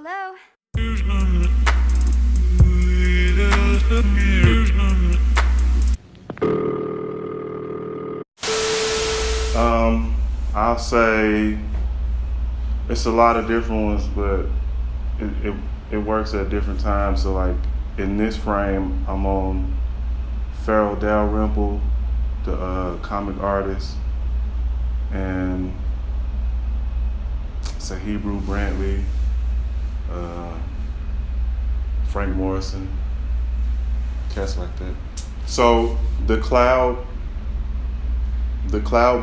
Hello? I'll say it's a lot of different ones, but it works at different times. So like in this frame, I'm on Farrell Dalrymple, the comic artist, and it's a Hebrew Brantley, Frank Morrison, cats like that. So the cloud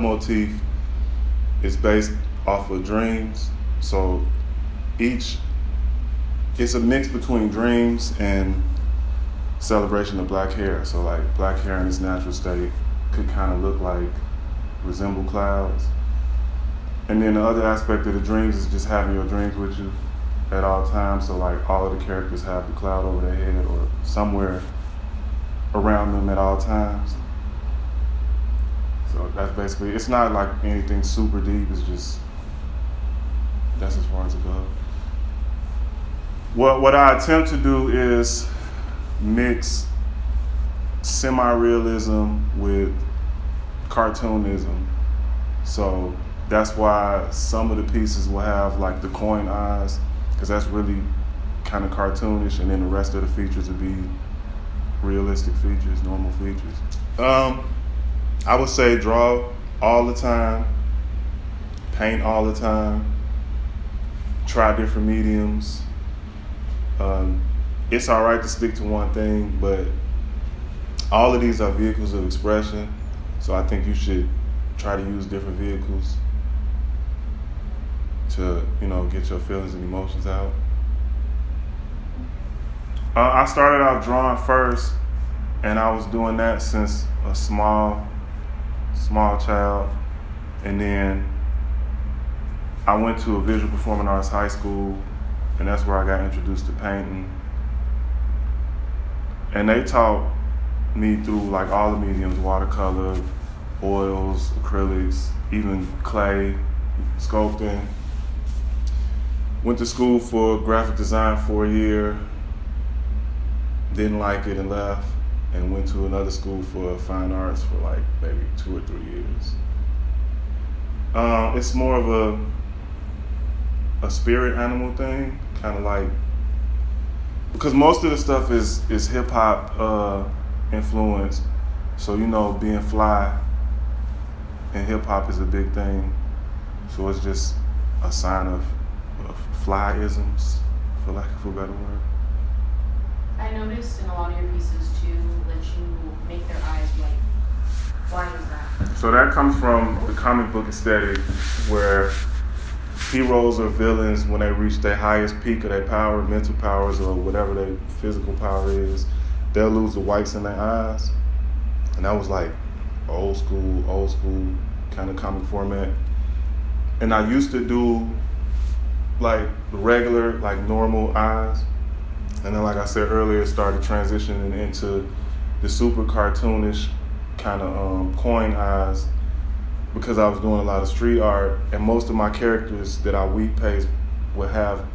motif is based off of dreams. So it's a mix between dreams and celebration of black hair. So like black hair in its natural state could kind of resemble clouds. And then the other aspect of the dreams is just having your dreams with you at all times. So like all of the characters have the cloud over their head or somewhere around them at all times. So that's basically, it's not like anything super deep, it's just, that's as far as it goes. What I attempt to do is mix semi-realism with cartoonism. So that's why some of the pieces will have like the coin eyes, because that's really kind of cartoonish, and then the rest of the features will be realistic features, normal features. I would say draw all the time, paint all the time, try different mediums. It's all right to stick to one thing, but all of these are vehicles of expression, so I think you should try to use different vehicles to, get your feelings and emotions out. I started out drawing first, and I was doing that since a small child, and then I went to a visual performing arts high school, and that's where I got introduced to painting. And they taught me through like all the mediums: watercolor, oils, acrylics, even clay, sculpting. Went to school for graphic design for a year, didn't like it and left, and went to another school for fine arts for like maybe 2 or 3 years. It's more of a spirit animal thing, kind of like, because most of the stuff is hip hop influenced. So being fly and hip hop is a big thing. So it's just a sign of flyisms, for lack of a better word. I noticed in a lot of your pieces too that you make their eyes white. Why is that? So that comes from the comic book aesthetic, where heroes or villains, when they reach their highest peak of their power, mental powers, or whatever their physical power is, they'll lose the whites in their eyes. And that was like old school kind of comic format. And I used to do like regular, like normal eyes. And then, like I said earlier, started transitioning into the super cartoonish kind of coin eyes, because I was doing a lot of street art, and most of my characters that I weave paste would have,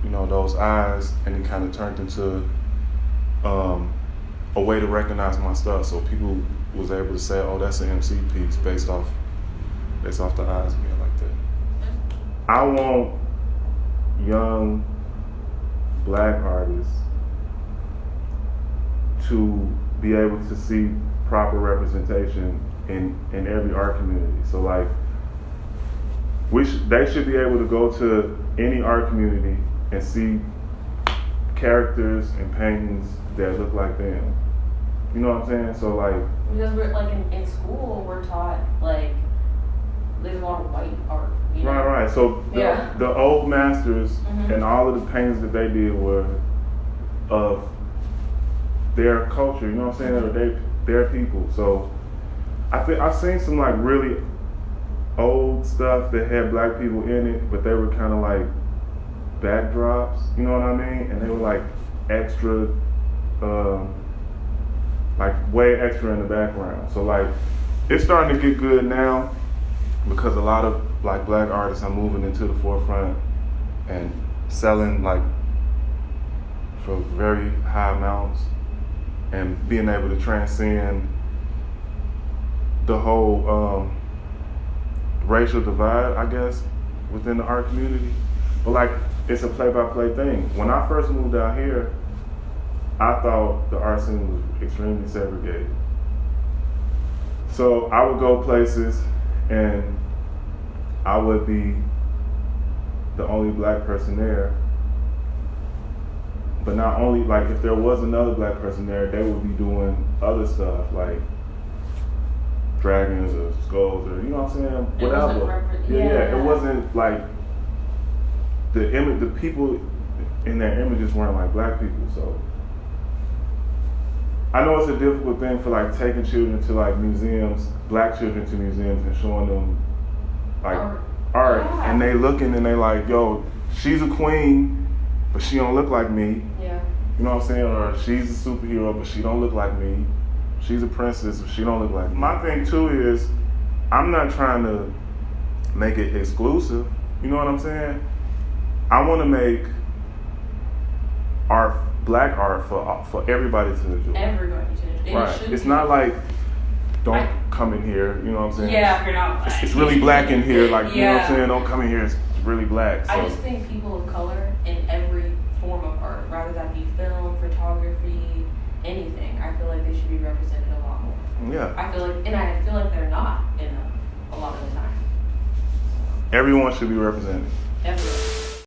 those eyes, and it kind of turned into a way to recognize my stuff. So people was able to say, "Oh, that's an MC piece based off the eyes being like that." I want young black artists to be able to see proper representation in every art community. So like, they should be able to go to any art community and see characters and paintings that look like them. You know what I'm saying? So like, because we're like in school we're taught like there's a lot of white art. Right. So the old masters and all of the paintings that they did were of their culture. You know what I'm saying? Or their people. So I've seen some like really old stuff that had black people in it, but they were kind of like backdrops. You know what I mean? And they were like extra, like way extra in the background. So like, it's starting to get good now, because a lot of like black artists are moving into the forefront and selling like for very high amounts and being able to transcend the whole racial divide, I guess, within the art community. But like, it's a play-by-play thing. When I first moved out here, I thought the art scene was extremely segregated. So I would go places and I would be the only black person there. But not only, like, if there was another black person there, they would be doing other stuff, like dragons or skulls or, you know what I'm saying? Whatever. Yeah, it wasn't like, the people in their images weren't like black people, so. I know it's a difficult thing for like taking children to like museums, black children to museums and showing them like art, and they looking and they like, yo, she's a queen, but she don't look like me. Yeah. You know what I'm saying? Or she's a superhero, but she don't look like me. She's a princess, but she don't look like me. My thing too is, I'm not trying to make it exclusive. You know what I'm saying? I want to make art, black art, for everybody to enjoy. Everybody to enjoy. Right. It's not like, don't come in here, you know what I'm saying? Yeah, if you're not black. It's really black in here, like, Yeah. you know what I'm saying? Don't come in here, it's really black. So. I just think people of color in every form of art, rather that be film, photography, anything, I feel like they should be represented a lot more. Yeah. I feel like they're not enough a lot of the time. Everyone should be represented. Everyone.